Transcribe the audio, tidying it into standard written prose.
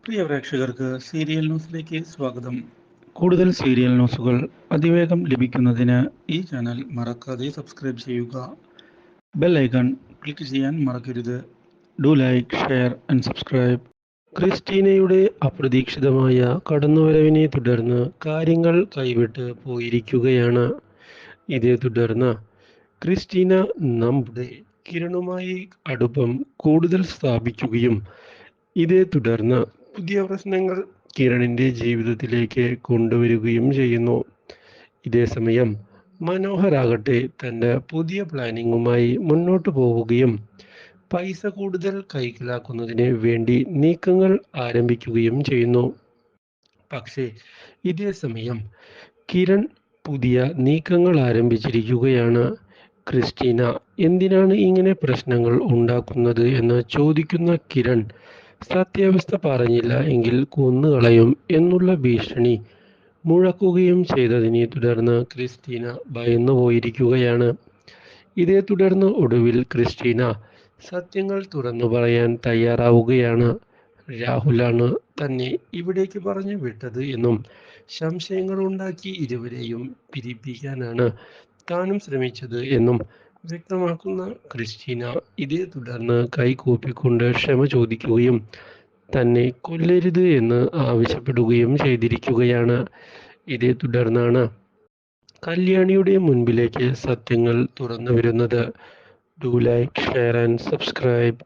പ്രിയ പ്രേക്ഷകർക്ക് സീരിയൽ ന്യൂസിലേക്ക് സ്വാഗതം. കൂടുതൽ സീരിയൽ ന്യൂസുകൾ അതിവേഗം ലഭിക്കുന്നതിന് ഈ ചാനൽ മറക്കാതെ സബ്സ്ക്രൈബ് ചെയ്യുക. ബെൽ ഐക്കൺ ക്ലിക്ക് ചെയ്യാൻ മറക്കരുത്. Do like, share and subscribe. ക്രിസ്റ്റീനയുടെ അപ്രതീക്ഷിതമായ കടന്നുവരവിനെ തുടർന്ന് കാര്യങ്ങൾ കൈവിട്ട് പോയിരിക്കുകയാണ്. ഇതേ തുടർന്ന് ക്രിസ്റ്റീന നമ്മുടെ കിരണുമായി അടുപ്പം കൂടുതൽ സ്ഥാപിക്കുകയും ഇതേ തുടർന്ന് പുതിയ പ്രശ്നങ്ങൾ കിരണിൻ്റെ ജീവിതത്തിലേക്ക് കൊണ്ടുവരികയും ചെയ്യുന്നു. ഇതേ സമയം മനോഹരാകട്ടെ തൻ്റെ പുതിയ പ്ലാനിങ്ങുമായി മുന്നോട്ട് പോവുകയും പൈസ കൂടുതൽ കൈക്കലാക്കുന്നതിന് വേണ്ടി നീക്കങ്ങൾ ആരംഭിക്കുകയും ചെയ്യുന്നു. പക്ഷേ ഇതേ സമയം കിരൺ പുതിയ നീക്കങ്ങൾ ആരംഭിച്ചിരിക്കുകയാണ്. ക്രിസ്റ്റീന എന്തിനാണ് ഇങ്ങനെ പ്രശ്നങ്ങൾ ഉണ്ടാക്കുന്നത് എന്ന് ചോദിക്കുന്ന കിരൺ സത്യാവസ്ഥ പറഞ്ഞില്ല എങ്കിൽ കൊന്നുകളയും എന്നുള്ള ഭീഷണി മുഴക്കുകയും ചെയ്തതിനെ തുടർന്ന് ക്രിസ്റ്റീന ഭയന്നു പോയിരിക്കുകയാണ്. ഇതേ തുടർന്ന് ഒടുവിൽ ക്രിസ്റ്റീന സത്യങ്ങൾ തുറന്നു പറയാൻ തയ്യാറാവുകയാണ്. രാഹുലാണ് തന്നെ ഇവിടേക്ക് പറഞ്ഞു വിട്ടത് എന്നും സംശയങ്ങൾ ഉണ്ടാക്കി ഇരുവരെയും പിരിപ്പിക്കാനാണ് താനും ശ്രമിച്ചത് എന്നും വ്യക്തമാക്കുന്ന ക്രിസ്റ്റീന ഇതേ തുടർന്ന് കൈകൂപ്പിക്കൊണ്ട് ക്ഷമ ചോദിക്കുകയും തന്നെ കൊല്ലരുത് എന്ന് ആവശ്യപ്പെടുകയും ചെയ്തിരിക്കുകയാണ്. ഇതേ തുടർന്നാണ് കല്യാണിയുടെ മുൻപിലേക്ക് സത്യങ്ങൾ തുറന്നു വരുന്നത്. Do like, share and subscribe.